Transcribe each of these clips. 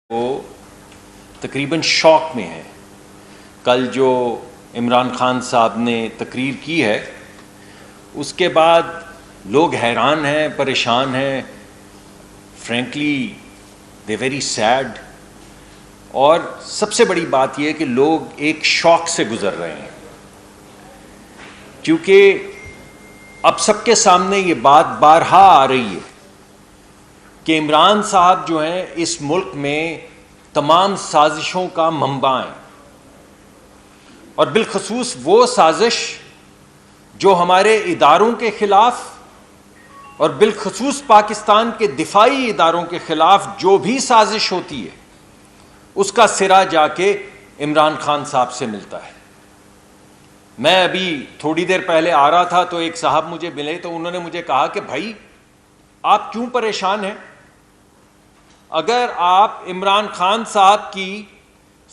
وہ تقریباً شوق میں ہے. کل جو عمران خان صاحب نے تقریر کی ہے اس کے بعد لوگ حیران ہیں، پریشان ہیں. Frankly they very sad. اور سب سے بڑی بات یہ ہے کہ لوگ ایک شوق سے گزر رہے ہیں، کیونکہ اب سب کے سامنے یہ بات بارہا آ رہی ہے کہ عمران صاحب جو ہیں اس ملک میں تمام سازشوں کا منبع ہیں، اور بالخصوص وہ سازش جو ہمارے اداروں کے خلاف اور بالخصوص پاکستان کے دفاعی اداروں کے خلاف جو بھی سازش ہوتی ہے اس کا سرا جا کے عمران خان صاحب سے ملتا ہے. میں ابھی تھوڑی دیر پہلے آ رہا تھا تو ایک صاحب مجھے ملے تو انہوں نے مجھے کہا کہ بھائی آپ کیوں پریشان ہیں؟ اگر آپ عمران خان صاحب کی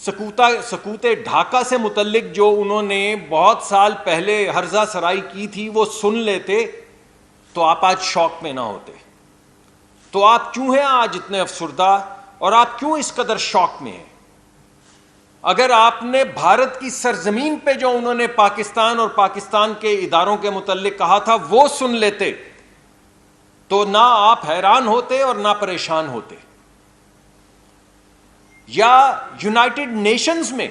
سکوت ڈھاکہ سے متعلق جو انہوں نے بہت سال پہلے ہرزہ سرائی کی تھی وہ سن لیتے تو آپ آج شوق میں نہ ہوتے. تو آپ کیوں ہیں آج اتنے افسردہ اور آپ کیوں اس قدر شوق میں ہیں؟ اگر آپ نے بھارت کی سرزمین پہ جو انہوں نے پاکستان اور پاکستان کے اداروں کے متعلق کہا تھا وہ سن لیتے تو نہ آپ حیران ہوتے اور نہ پریشان ہوتے. یا یونائٹڈ نیشنز میں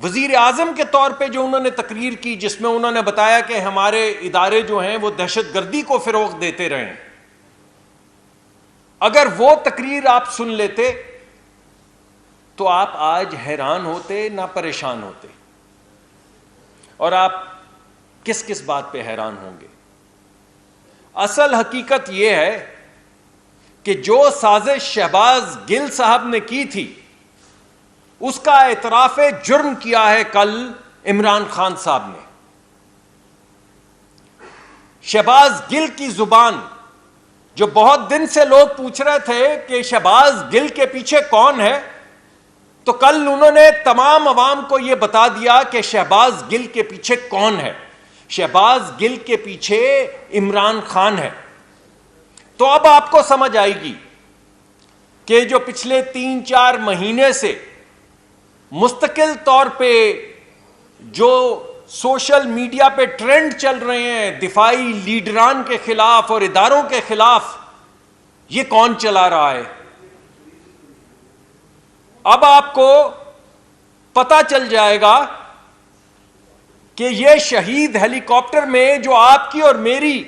وزیر اعظم کے طور پہ جو انہوں نے تقریر کی جس میں انہوں نے بتایا کہ ہمارے ادارے جو ہیں وہ دہشت گردی کو فروغ دیتے رہے ہیں، اگر وہ تقریر آپ سن لیتے تو آپ آج حیران ہوتے نہ پریشان ہوتے. اور آپ کس کس بات پہ حیران ہوں گے؟ اصل حقیقت یہ ہے کہ جو سازش شہباز گل صاحب نے کی تھی اس کا اعتراف جرم کیا ہے کل عمران خان صاحب نے. شہباز گل کی زبان جو بہت دن سے لوگ پوچھ رہے تھے کہ شہباز گل کے پیچھے کون ہے، تو کل انہوں نے تمام عوام کو یہ بتا دیا کہ شہباز گل کے پیچھے کون ہے. شہباز گل کے پیچھے عمران خان ہے. تو اب آپ کو سمجھ آئے گی کہ جو پچھلے 3-4 مہینے سے مستقل طور پہ جو سوشل میڈیا پہ ٹرینڈ چل رہے ہیں دفاعی لیڈران کے خلاف اور اداروں کے خلاف، یہ کون چلا رہا ہے. اب آپ کو پتہ چل جائے گا کہ یہ شہید ہیلی کاپٹر میں جو آپ کی اور میری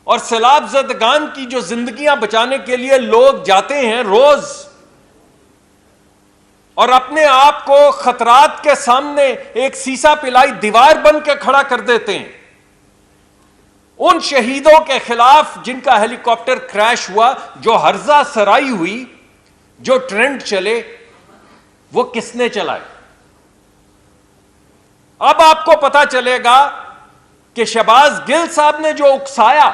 اور سیلاب زدگان کی جو زندگیاں بچانے کے لیے لوگ جاتے ہیں روز اور اپنے آپ کو خطرات کے سامنے ایک سیسا پلائی دیوار بن کے کھڑا کر دیتے ہیں، ان شہیدوں کے خلاف جن کا ہیلی کاپٹر کریش ہوا، جو ہرزہ سرائی ہوئی، جو ٹرینڈ چلے، وہ کس نے چلائے؟ اب آپ کو پتا چلے گا کہ شہباز گل صاحب نے جو اکسایا،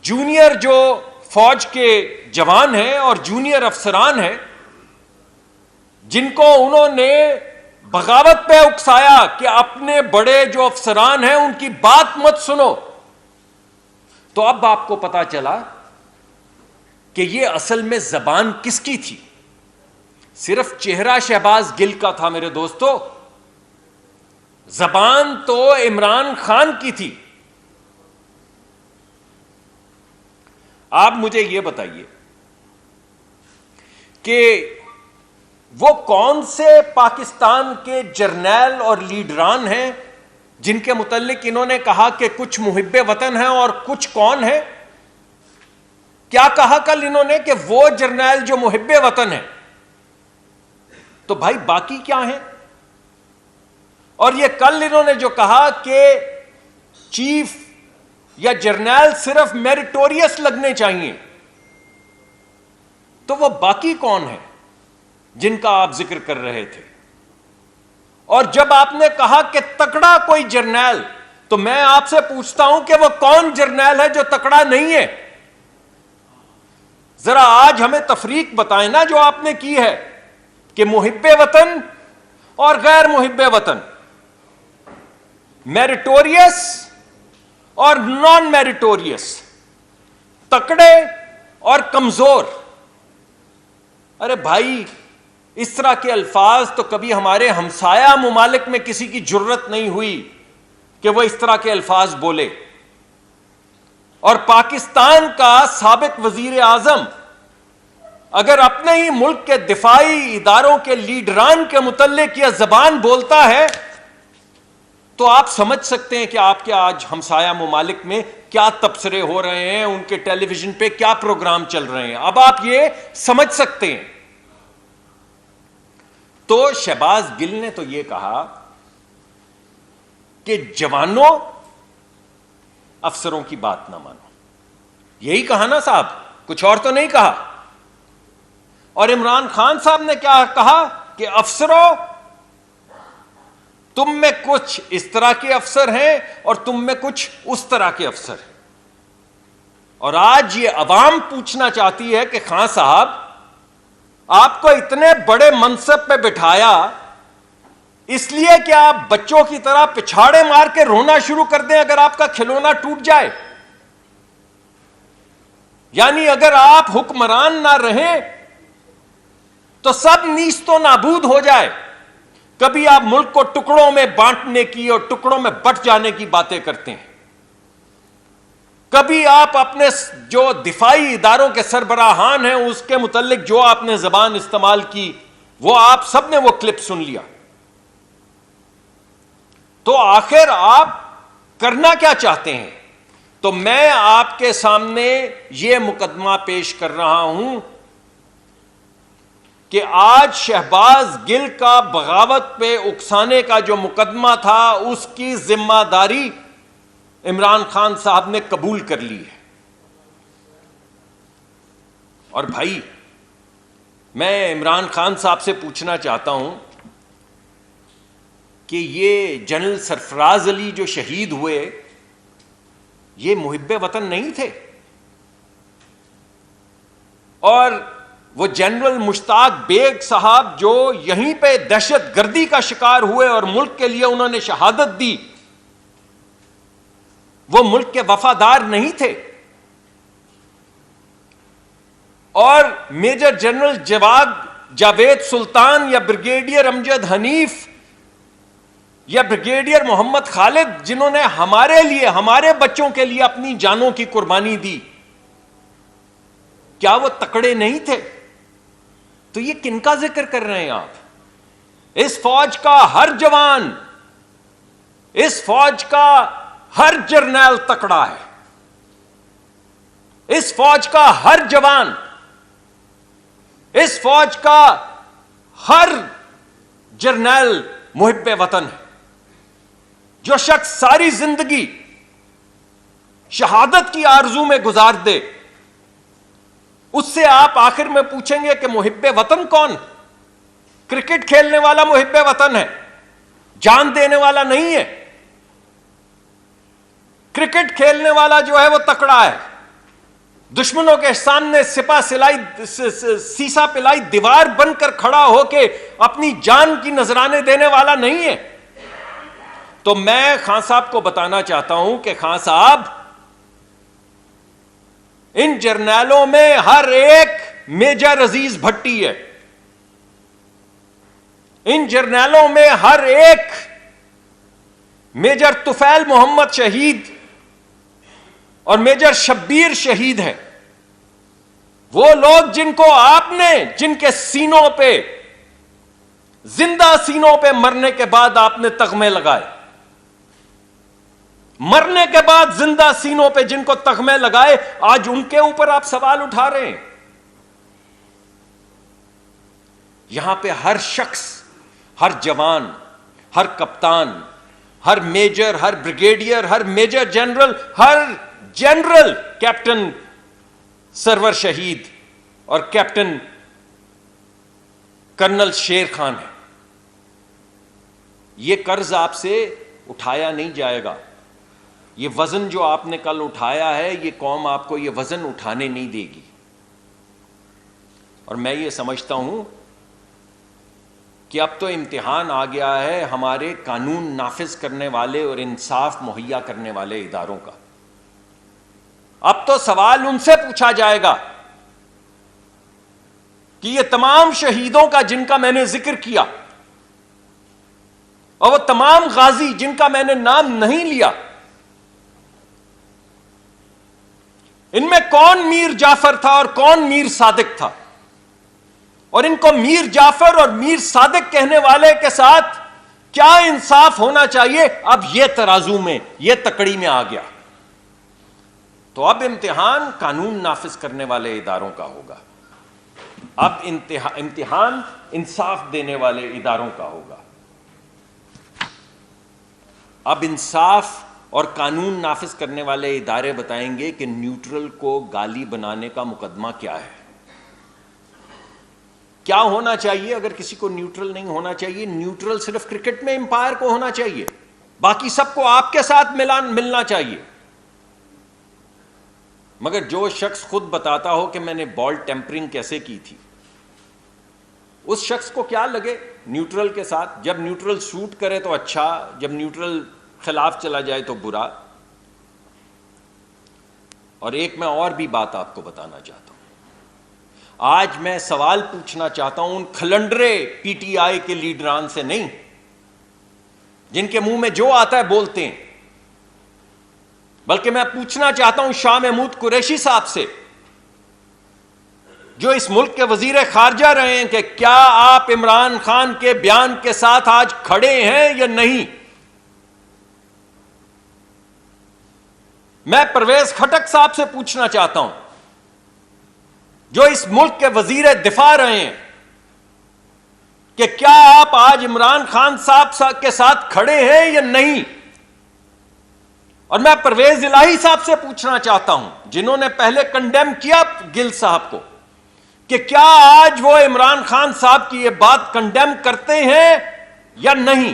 جونیئر جو فوج کے جوان ہیں اور جونیئر افسران ہیں جن کو انہوں نے بغاوت پہ اکسایا کہ اپنے بڑے جو افسران ہیں ان کی بات مت سنو، تو اب آپ کو پتا چلا کہ یہ اصل میں زبان کس کی تھی. صرف چہرہ شہباز گل کا تھا میرے دوستو، زبان تو عمران خان کی تھی. آپ مجھے یہ بتائیے کہ وہ کون سے پاکستان کے جرنیل اور لیڈران ہیں جن کے متعلق انہوں نے کہا کہ کچھ محب وطن ہیں اور کچھ کون ہیں؟ کیا کہا کل انہوں نے کہ وہ جرنیل جو محب وطن ہیں، تو بھائی باقی کیا ہیں؟ اور یہ کل انہوں نے جو کہا کہ چیف یا جرنیل صرف میریٹوریس لگنے چاہیے، تو وہ باقی کون ہیں جن کا آپ ذکر کر رہے تھے؟ اور جب آپ نے کہا کہ تکڑا کوئی جرنیل، تو میں آپ سے پوچھتا ہوں کہ وہ کون جرنیل ہے جو تکڑا نہیں ہے؟ ذرا آج ہمیں تفریق بتائیں نا جو آپ نے کی ہے کہ محب وطن اور غیر محب وطن، میریٹوریس اور نان میریٹوریس، تکڑے اور کمزور. ارے بھائی اس طرح کے الفاظ تو کبھی ہمارے ہمسایہ ممالک میں کسی کی جرت نہیں ہوئی کہ وہ اس طرح کے الفاظ بولے. اور پاکستان کا سابق وزیر اعظم اگر اپنے ہی ملک کے دفاعی اداروں کے لیڈران کے متعلق یہ زبان بولتا ہے تو آپ سمجھ سکتے ہیں کہ آپ کے آج ہمسایہ ممالک میں کیا تبصرے ہو رہے ہیں, ان کے ٹیلی ویژن پہ کیا پروگرام چل رہے ہیں. اب آپ یہ سمجھ سکتے ہیں. تو شہباز گل نے تو یہ کہا کہ جوانوں افسروں کی بات نہ مانو. یہی کہا نا صاحب, کچھ اور تو نہیں کہا. اور عمران خان صاحب نے کیا کہا کہ افسروں تم میں کچھ اس طرح کے افسر ہیں اور تم میں کچھ اس طرح کے افسر ہیں. اور آج یہ عوام پوچھنا چاہتی ہے کہ خان صاحب آپ کو اتنے بڑے منصب پہ بٹھایا اس لیے کہ آپ بچوں کی طرح پچھاڑے مار کے رونا شروع کر دیں اگر آپ کا کھلونا ٹوٹ جائے. یعنی اگر آپ حکمران نہ رہیں تو سب نیست و نابود ہو جائے. کبھی آپ ملک کو ٹکڑوں میں بانٹنے کی اور ٹکڑوں میں بٹ جانے کی باتیں کرتے ہیں. کبھی آپ اپنے جو دفاعی اداروں کے سربراہان ہیں اس کے متعلق جو آپ نے زبان استعمال کی وہ آپ سب نے وہ کلپ سن لیا. تو آخر آپ کرنا کیا چاہتے ہیں؟ تو میں آپ کے سامنے یہ مقدمہ پیش کر رہا ہوں کہ آج شہباز گل کا بغاوت پہ اکسانے کا جو مقدمہ تھا اس کی ذمہ داری عمران خان صاحب نے قبول کر لی ہے. اور بھائی میں عمران خان صاحب سے پوچھنا چاہتا ہوں کہ یہ جنرل سرفراز علی جو شہید ہوئے یہ محب وطن نہیں تھے؟ اور وہ جنرل مشتاق بیگ صاحب جو یہیں پہ دہشت گردی کا شکار ہوئے اور ملک کے لیے انہوں نے شہادت دی, وہ ملک کے وفادار نہیں تھے؟ اور میجر جنرل جاوید سلطان یا بریگیڈیئر امجد حنیف یا بریگیڈیئر محمد خالد جنہوں نے ہمارے لیے, ہمارے بچوں کے لیے اپنی جانوں کی قربانی دی, کیا وہ تکڑے نہیں تھے؟ تو یہ کن کا ذکر کر رہے ہیں آپ؟ اس فوج کا ہر جوان, اس فوج کا ہر جرنیل تکڑا ہے. اس فوج کا ہر جوان, اس فوج کا ہر جرنیل محب وطن ہے. جو شخص ساری زندگی شہادت کی آرزو میں گزار دے اس سے آپ آخر میں پوچھیں گے کہ محب وطن کون؟ کرکٹ کھیلنے والا محب وطن ہے, جان دینے والا نہیں ہے. کرکٹ کھیلنے والا جو ہے وہ تکڑا ہے, دشمنوں کے سامنے سیسا پلائی دیوار بن کر کھڑا ہو کے اپنی جان کی نذرانے دینے والا نہیں ہے. تو میں خان صاحب کو بتانا چاہتا ہوں کہ خان صاحب ان جرنیلوں میں ہر ایک میجر عزیز بھٹی ہے. ان جرنیلوں میں ہر ایک میجر طفیل محمد شہید اور میجر شبیر شہید ہے. وہ لوگ جن کو آپ نے, جن کے سینوں پہ, زندہ سینوں پہ مرنے کے بعد آپ نے تغمے لگائے, مرنے کے بعد زندہ سینوں پہ جن کو تغمے لگائے, آج ان کے اوپر آپ سوال اٹھا رہے ہیں. یہاں پہ ہر شخص, ہر جوان, ہر کپتان, ہر میجر, ہر بریگیڈیئر, ہر میجر جنرل, ہر جنرل, کیپٹن سرور شہید اور کیپٹن کرنل شیر خان ہے. یہ قرض آپ سے اٹھایا نہیں جائے گا. یہ وزن جو آپ نے کل اٹھایا ہے یہ قوم آپ کو یہ وزن اٹھانے نہیں دے گی. اور میں یہ سمجھتا ہوں کہ اب تو امتحان آ گیا ہے ہمارے قانون نافذ کرنے والے اور انصاف مہیا کرنے والے اداروں کا. اب تو سوال ان سے پوچھا جائے گا کہ یہ تمام شہیدوں کا جن کا میں نے ذکر کیا اور وہ تمام غازی جن کا میں نے نام نہیں لیا، ان میں کون میر جعفر تھا اور کون میر صادق تھا، اور ان کو میر جعفر اور میر صادق کہنے والے کے ساتھ کیا انصاف ہونا چاہیے، اب یہ ترازو میں، یہ تکڑی میں آ گیا۔ تو اب امتحان قانون نافذ کرنے والے اداروں کا ہوگا، اب امتحان انصاف دینے والے اداروں کا ہوگا۔ اب انصاف اور قانون نافذ کرنے والے ادارے بتائیں گے کہ نیوٹرل کو گالی بنانے کا مقدمہ کیا ہے، کیا ہونا چاہیے۔ اگر کسی کو نیوٹرل نہیں ہونا چاہیے، نیوٹرل صرف کرکٹ میں امپائر کو ہونا چاہیے، باقی سب کو آپ کے ساتھ ملنا چاہیے۔ مگر جو شخص خود بتاتا ہو کہ میں نے بال ٹیمپرنگ کیسے کی تھی، اس شخص کو کیا لگے نیوٹرل کے ساتھ؟ جب نیوٹرل سوٹ کرے تو اچھا، جب نیوٹرل خلاف چلا جائے تو برا۔ اور ایک میں اور بھی بات آپ کو بتانا چاہتا ہوں، آج میں سوال پوچھنا چاہتا ہوں ان کھلنڈرے پی ٹی آئی کے لیڈران سے نہیں، جن کے منہ میں جو آتا ہے بولتے ہیں، بلکہ میں پوچھنا چاہتا ہوں شاہ محمود قریشی صاحب سے، جو اس ملک کے وزیر خارجہ رہے ہیں، کہ کیا آپ عمران خان کے بیان کے ساتھ آج کھڑے ہیں یا نہیں؟ میں پرویز خٹک صاحب سے پوچھنا چاہتا ہوں، جو اس ملک کے وزیر دفاع رہے ہیں، کہ کیا آپ آج عمران خان صاحب کے ساتھ کھڑے ہیں یا نہیں؟ اور میں پرویز الہی صاحب سے پوچھنا چاہتا ہوں، جنہوں نے پہلے کنڈیم کیا گل صاحب کو، کہ کیا آج وہ عمران خان صاحب کی یہ بات کنڈیم کرتے ہیں یا نہیں؟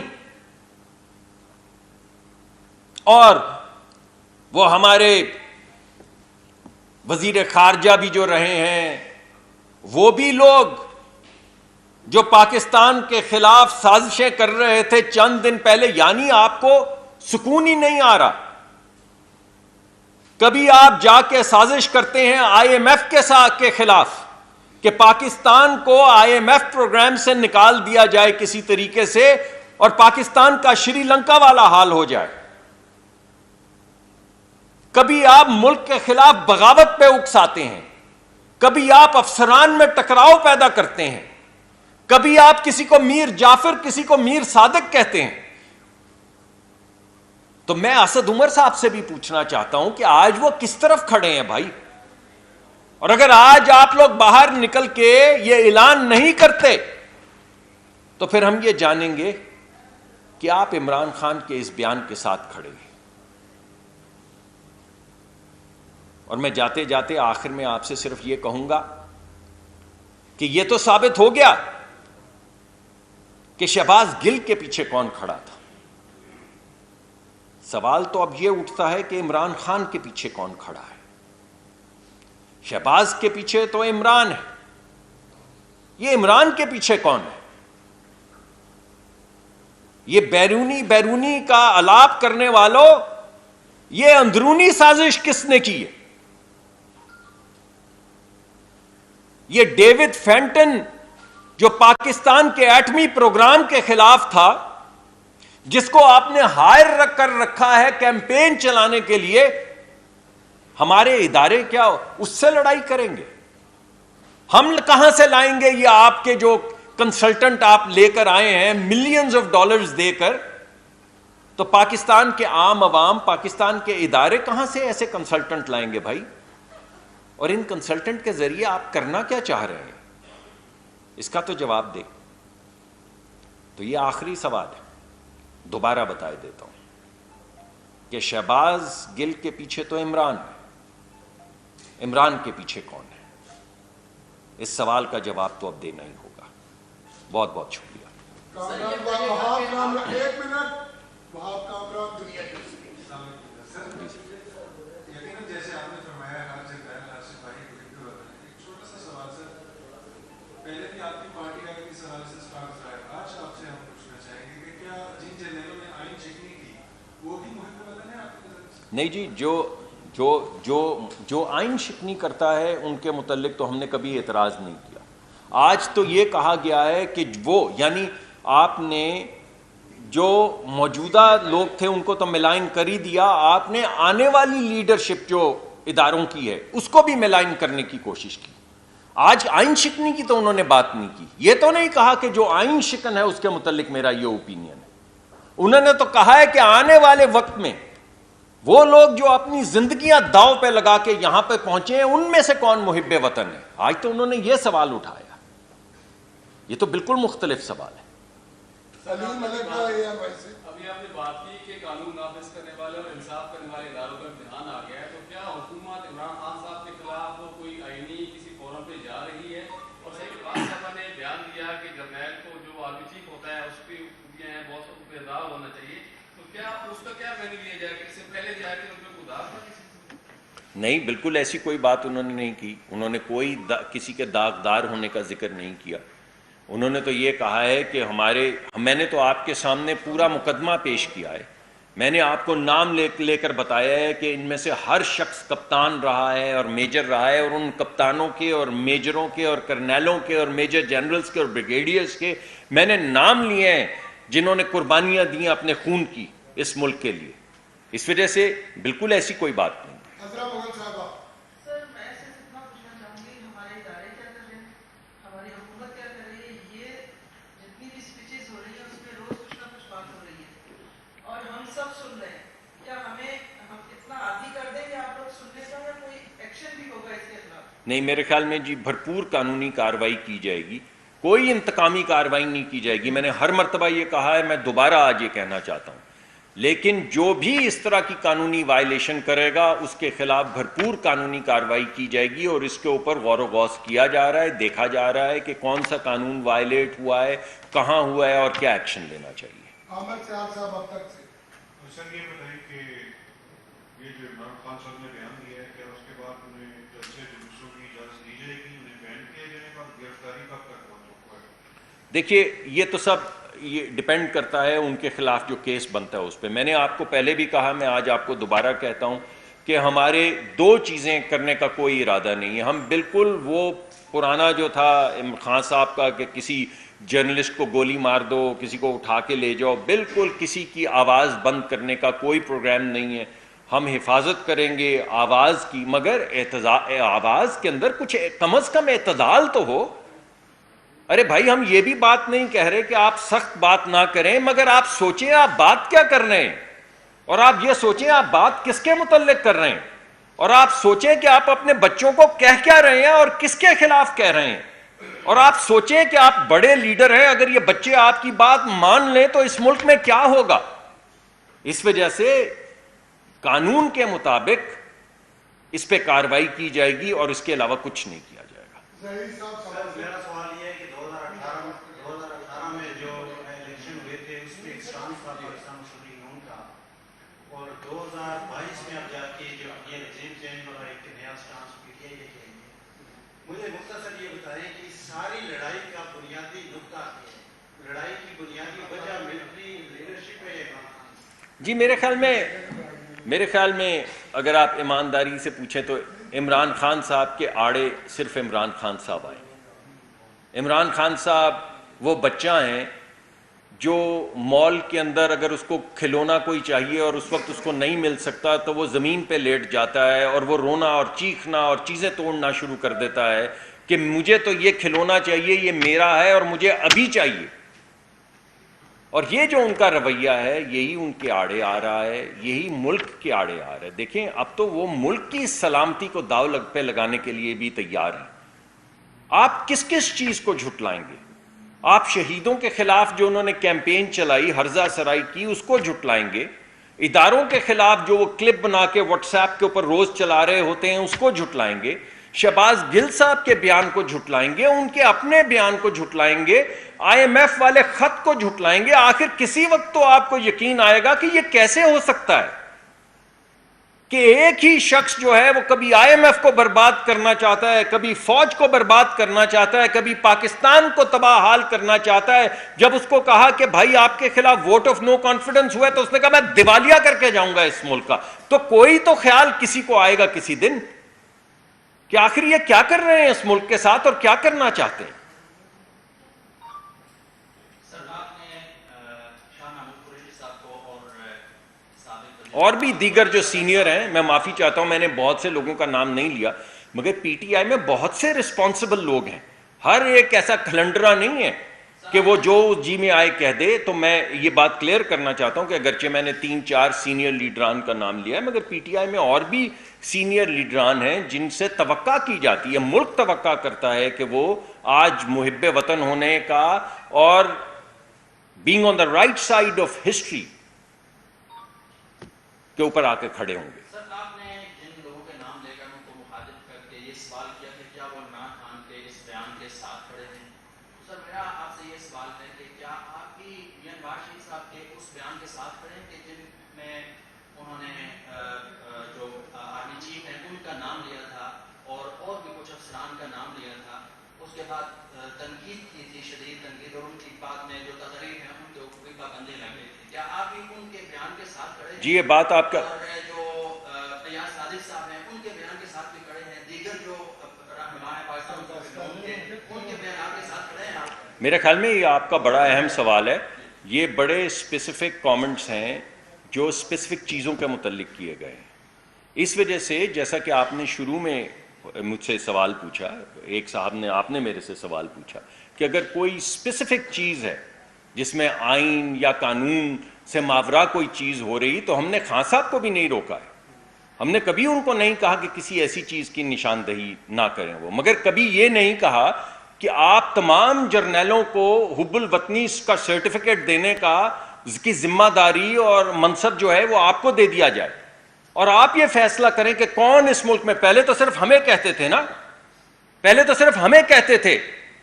اور وہ ہمارے وزیر خارجہ بھی جو رہے ہیں، وہ بھی لوگ جو پاکستان کے خلاف سازشیں کر رہے تھے چند دن پہلے، یعنی آپ کو سکون ہی نہیں آ رہا۔ کبھی آپ جا کے سازش کرتے ہیں آئی ایم ایف کے خلاف کہ پاکستان کو آئی ایم ایف پروگرام سے نکال دیا جائے کسی طریقے سے، اور پاکستان کا شری لنکا والا حال ہو جائے۔ کبھی آپ ملک کے خلاف بغاوت پہ اکساتے ہیں، کبھی آپ افسران میں ٹکراؤ پیدا کرتے ہیں، کبھی آپ کسی کو میر جعفر کسی کو میر صادق کہتے ہیں۔ تو میں اسد عمر صاحب سے بھی پوچھنا چاہتا ہوں کہ آج وہ کس طرف کھڑے ہیں بھائی؟ اور اگر آج آپ لوگ باہر نکل کے یہ اعلان نہیں کرتے تو پھر ہم یہ جانیں گے کہ آپ عمران خان کے اس بیان کے ساتھ کھڑے ہیں۔ اور میں جاتے جاتے آخر میں آپ سے صرف یہ کہوں گا کہ یہ تو ثابت ہو گیا کہ شہباز گل کے پیچھے کون کھڑا تھا۔ سوال تو اب یہ اٹھتا ہے کہ عمران خان کے پیچھے کون کھڑا ہے۔ شہباز کے پیچھے تو عمران ہے، یہ عمران کے پیچھے کون ہے؟ یہ بیرونی کا الاپ کرنے والوں، یہ اندرونی سازش کس نے کی ہے؟ یہ ڈیوڈ فینٹن جو پاکستان کے ایٹمی پروگرام کے خلاف تھا، جس کو آپ نے ہائر کر رکھا ہے کیمپین چلانے کے لیے، ہمارے ادارے کیا اس سے لڑائی کریں گے؟ ہم کہاں سے لائیں گے یہ آپ کے جو کنسلٹنٹ آپ لے کر آئے ہیں ملینز آف ڈالرز دے کر؟ تو پاکستان کے عام عوام، پاکستان کے ادارے کہاں سے ایسے کنسلٹنٹ لائیں گے بھائی؟ اور ان کنسلٹنٹ کے ذریعے آپ کرنا کیا چاہ رہے ہیں؟ اس کا تو جواب دے۔ تو یہ آخری سوال ہے، دوبارہ بتائے دیتا ہوں کہ شہباز گل کے پیچھے تو عمران ہے، عمران کے پیچھے کون ہے؟ اس سوال کا جواب تو اب دینا ہی ہوگا۔ بہت بہت شکریہ۔ نہیں جی، جو آئین شکنی کرتا ہے ان کے متعلق تو ہم نے کبھی اعتراض نہیں کیا۔ آج تو یہ کہا گیا ہے کہ وہ یعنی آپ نے جو موجودہ لوگ تھے ان کو تو ملائن کر ہی دیا، آپ نے آنے والی لیڈرشپ جو اداروں کی ہے اس کو بھی ملائن کرنے کی کوشش کی۔ آج آئین شکنی کی تو انہوں نے بات نہیں کی، یہ تو نہیں کہا کہ جو آئین شکن ہے اس کے متعلق میرا یہ اوپینین ہے۔ انہوں نے تو کہا ہے کہ آنے والے وقت میں وہ لوگ جو اپنی زندگیاں داؤ پہ لگا کے یہاں پہ پہنچے ہیں ان میں سے کون محب وطن ہے۔ آج تو انہوں نے یہ سوال اٹھایا، یہ تو بالکل مختلف سوال ہے۔ ابھی آپ نے بات کی کہ قانون نافذ کرنے والے اور انصاف کرنے والے اداروں کا امتحان آ گیا ہے، تو کیا حکومت عمران خان صاحب کے خلاف کوئی آئینی کسی فورم پہ جا رہی ہے؟ اور صحیح بات صاحبہ نے بیان دیا کہ جرنیل کو جو آرمی چیف ہوتا ہے اس کی خوبیاں ہیں، بہت سب پہ داغ ہونا چاہیے، تو کیا اس کا کیا مینو لیا جائے کہ اس سے پہلے جا کے ان کو داغ تھا؟ نہیں، بالکل ایسی کوئی بات انہوں نے نہیں کی، انہوں نے کوئی کسی کے داغدار ہونے کا ذکر نہیں کیا۔ انہوں نے تو یہ کہا ہے کہ میں نے تو آپ کے سامنے پورا مقدمہ پیش کیا ہے، میں نے آپ کو نام لے کر بتایا ہے کہ ان میں سے ہر شخص کپتان رہا ہے اور میجر رہا ہے، اور ان کپتانوں کے اور میجروں کے اور کرنیلوں کے اور میجر جنرلز کے اور بریگیڈیئرز کے میں نے نام لیے ہیں جنہوں نے قربانیاں دی اپنے خون کی اس ملک کے لیے۔ اس وجہ سے بالکل ایسی کوئی بات نہیں۔ نہیں، میرے خیال میں جی بھرپور قانونی کارروائی کی جائے گی، کوئی انتقامی کارروائی نہیں کی جائے گی۔ میں نے ہر مرتبہ یہ کہا ہے، میں دوبارہ آج یہ کہنا چاہتا ہوں، لیکن جو بھی اس طرح کی قانونی وائلیشن کرے گا اس کے خلاف بھرپور قانونی کارروائی کی جائے گی، اور اس کے اوپر غور و غوص کیا جا رہا ہے، دیکھا جا رہا ہے کہ کون سا قانون وائلیٹ ہوا ہے، کہاں ہوا ہے اور کیا ایکشن لینا چاہیے۔ سر یہ بتائیں کہ یہ جو عمران خان صاحب نے بیان دیا ہے، کیا اس کے بعد انہیں جلسے جلوسوں کی اجازت دی جائے گی، انہیں بین کیا جائے گا، گرفتاری کب تک ہو ہے؟ دیکھیے یہ تو سب یہ ڈپینڈ کرتا ہے ان کے خلاف جو کیس بنتا ہے اس پہ۔ میں نے آپ کو پہلے بھی کہا، میں آج آپ کو دوبارہ کہتا ہوں کہ ہمارے دو چیزیں کرنے کا کوئی ارادہ نہیں ہے۔ ہم بالکل وہ پرانا جو تھا خان صاحب کا کہ کسی جرنلسٹ کو گولی مار دو، کسی کو اٹھا کے لے جاؤ، بالکل کسی کی آواز بند کرنے کا کوئی پروگرام نہیں ہے۔ ہم حفاظت کریں گے آواز کی، مگر آواز کے اندر کچھ کم از کم اعتدال تو ہو۔ ارے بھائی، ہم یہ بھی بات نہیں کہہ رہے کہ آپ سخت بات نہ کریں، مگر آپ سوچیں آپ بات کیا کر رہے ہیں، اور آپ یہ سوچیں آپ بات کس کے متعلق کر رہے ہیں، اور آپ سوچیں کہ آپ اپنے بچوں کو کہہ کیا رہے ہیں اور کس کے خلاف کہہ رہے ہیں، اور آپ سوچیں کہ آپ بڑے لیڈر ہیں، اگر یہ بچے آپ کی بات مان لیں تو اس ملک میں کیا ہوگا۔ اس وجہ سے قانون کے مطابق اس پہ کارروائی کی جائے گی اور اس کے علاوہ کچھ نہیں کیا جائے گا۔ میرا سوال یہ ہے کہ 2018 میں جو الیکشن ہوئے تھے اس میں ایک سٹانس تھا پاکستان مسلم لیگ کا، اور 2022 میں اب جا کے جو یہ رجیم چینج والا ایک نیا سٹانس پی ٹی آئی لے کے آئی ہے۔ مجھے مختصر یہ بتائیں کہ اس ساری لڑائی کا بنیادی نقطہ کیا ہے، لڑائی کی بنیادی وجہ ملٹری لیڈرشپ ہے یا؟ جی میرے خیال میں اگر آپ ایمانداری سے پوچھیں تو عمران خان صاحب کے آڑے صرف عمران خان صاحب آئے۔ عمران خان صاحب وہ بچہ ہیں جو مال کے اندر اگر اس کو کھلونا کوئی چاہیے اور اس وقت اس کو نہیں مل سکتا تو وہ زمین پہ لیٹ جاتا ہے اور وہ رونا اور چیخنا اور چیزیں توڑنا شروع کر دیتا ہے کہ مجھے تو یہ کھلونا چاہیے، یہ میرا ہے اور مجھے ابھی چاہیے۔ اور یہ جو ان کا رویہ ہے یہی ان کے آڑے آ رہا ہے، یہی ملک کے آڑے آ رہا ہے۔ دیکھیں اب تو وہ ملک کی سلامتی کو داؤ پہ لگانے کے لیے بھی تیار ہیں۔ آپ کس کس چیز کو جھٹلائیں گے؟ آپ شہیدوں کے خلاف جو انہوں نے کیمپین چلائی، ہرزہ سرائی کی، اس کو جھٹلائیں گے؟ اداروں کے خلاف جو وہ کلپ بنا کے واٹس ایپ کے اوپر روز چلا رہے ہوتے ہیں اس کو جھٹلائیں گے؟ شہباز گل صاحب کے بیان کو جھٹلائیں گے، ان کے اپنے بیان کو جھٹلائیں گے، آئی ایم ایف والے خط کو جھٹلائیں گے؟ آخر کسی وقت تو آپ کو یقین آئے گا کہ یہ کیسے ہو سکتا ہے کہ ایک ہی شخص جو ہے وہ کبھی آئی ایم ایف کو برباد کرنا چاہتا ہے، کبھی فوج کو برباد کرنا چاہتا ہے، کبھی پاکستان کو تباہ حال کرنا چاہتا ہے۔ جب اس کو کہا کہ بھائی آپ کے خلاف ووٹ آف نو کانفیڈنس ہوا ہے تو اس نے کہا میں دیوالیہ کر کے جاؤں گا اس ملک کا۔ تو کوئی تو خیال کسی کو آئے گا کسی دن کہ آخر یہ کیا کر رہے ہیں اس ملک کے ساتھ اور کیا کرنا چاہتے ہیں۔ اور بھی دیگر جو سینئر ہیں، میں معافی چاہتا ہوں میں نے بہت سے لوگوں کا نام نہیں لیا، مگر پی ٹی آئی میں بہت سے رسپانسبل لوگ ہیں، ہر ایک ایسا کھلنڈرا نہیں ہے کہ وہ جو جی میں آئے کہہ دے. تو میں یہ بات کلیئر کرنا چاہتا ہوں کہ اگرچہ میں نے 3-4 سینئر لیڈران کا نام لیا ہے، مگر پی ٹی آئی میں اور بھی سینئر لیڈران ہیں جن سے توقع کی جاتی ہے، ملک توقع کرتا ہے کہ وہ آج محب وطن ہونے کا اور being on the right side of history کے اوپر آ کے کھڑے ہوں گے. سر آپ نے جن لوگوں کے نام لے کر ان کو مخاطب کر کے یہ سوال کیا کہ کیا وہ عمران خان کے اس بیان کے ساتھ کھڑے ہیں، سر میرا آپ سے یہ سوال ہے کہ کیا آپ بھی مین نواز شریف صاحب کے اس بیان کے ساتھ کھڑے ہیں کہ جن میں انہوں نے جو آرمی چیف ہیں ان کا نام لیا تھا اور بھی کچھ افسران کا نام لیا تھا، اس کے بعد تنقید کی تھی، شدید تنقید، اور ان کی بعد میں جو تقریر ہیں ان کے اوپر بھی پابندی لگی تھی، کیا آپ بھی ان کے بیان کے ساتھ کھڑے ہیں؟ جی یہ بات آپ کا جو فیاض صادق صاحب ہیں ان کے بیان کے ساتھ بھی کھڑے ہیں، دیگر جو رہنما ہیں پاکستان کے ان کے بیانات کے ساتھ کھڑے ہیں آپ؟ میرے خیال میں یہ آپ کا بڑا اہم سوال ہے. یہ بڑے اسپیسیفک کامنٹس ہیں جو اسپیسیفک چیزوں کے متعلق کیے گئے ہیں. اس وجہ سے جیسا کہ آپ نے شروع میں مجھ سے سوال پوچھا، ایک صاحب نے آپ نے میرے سے سوال پوچھا کہ اگر کوئی اسپیسیفک چیز ہے جس میں آئین یا قانون سے ماورا کوئی چیز ہو رہی، تو ہم نے خان صاحب کو بھی نہیں روکا ہے. ہم نے کبھی ان کو نہیں کہا کہ کسی ایسی چیز کی نشاندہی نہ کریں وہ، مگر کبھی یہ نہیں کہا کہ آپ تمام جرنیلوں کو حب الوطنی کا سرٹیفکیٹ دینے کی ذمہ داری اور منصب جو ہے وہ آپ کو دے دیا جائے اور آپ یہ فیصلہ کریں کہ کون اس ملک میں. پہلے تو صرف ہمیں کہتے تھے نا، پہلے تو صرف ہمیں کہتے تھے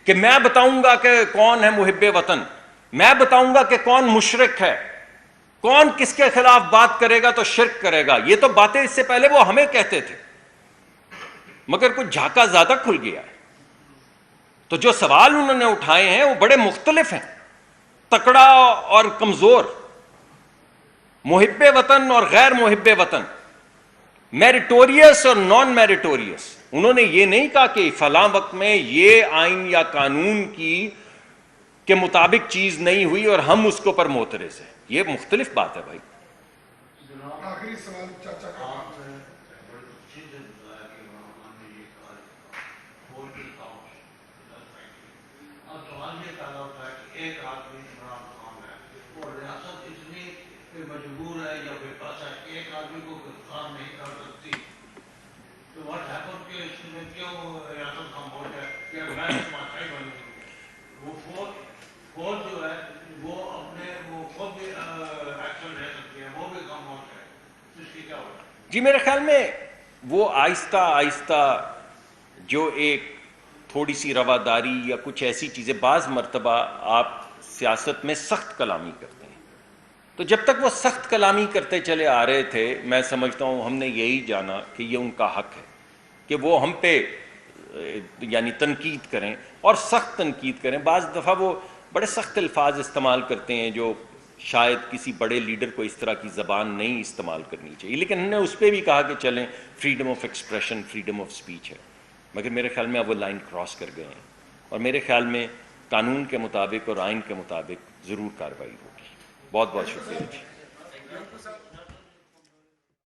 کہ میں بتاؤں گا کہ کون ہے محب وطن، میں بتاؤں گا کہ کون مشرک ہے، کون کس کے خلاف بات کرے گا تو شرک کرے گا. یہ تو باتیں اس سے پہلے وہ ہمیں کہتے تھے، مگر کچھ جھاکا زیادہ کھل گیا ہے. تو جو سوال انہوں نے اٹھائے ہیں وہ بڑے مختلف ہیں، تکڑا اور کمزور، محب وطن اور غیر محب وطن، میریٹوریس اور نان میریٹوریس. انہوں نے یہ نہیں کہا کہ فلاں وقت میں یہ آئین یا قانون کے مطابق چیز نہیں ہوئی اور ہم اس کو پر معترض ہیں. یہ مختلف بات ہے بھائی. آخری سوال چاچا کا ایک آدمی عمران خان ہے اور ریاست اتنی مجبور ہے یا بے بس ہے کہ ایک آدمی کو گرفتار نہیں کر سکتی، تو واٹ ہیپن کہ اس میں کیوں ریاست خاموش ہے کہ میں ماتھائی بنی ہوئی، وہ فوج جو ہے وہ اپنے وہ خود بھی ایکشن لے سکتی ہے، وہ بھی خاموش ہے، اس کی کیا ہوگا؟ جی میرے خیال میں وہ آہستہ آہستہ جو ایک تھوڑی سی رواداری یا کچھ ایسی چیزیں، بعض مرتبہ آپ سیاست میں سخت کلامی کرتے ہیں، تو جب تک وہ سخت کلامی کرتے چلے آ رہے تھے میں سمجھتا ہوں ہم نے یہی جانا کہ یہ ان کا حق ہے کہ وہ ہم پہ یعنی تنقید کریں اور سخت تنقید کریں. بعض دفعہ وہ بڑے سخت الفاظ استعمال کرتے ہیں جو شاید کسی بڑے لیڈر کو اس طرح کی زبان نہیں استعمال کرنی چاہیے، لیکن ہم نے اس پہ بھی کہا کہ چلیں freedom of expression, freedom of speech ہے، مگر میرے خیال میں اب وہ لائن کراس کر گئے ہیں اور میرے خیال میں قانون کے مطابق اور آئین کے مطابق ضرور کارروائی ہوگی. بہت بہت شکریہ جی.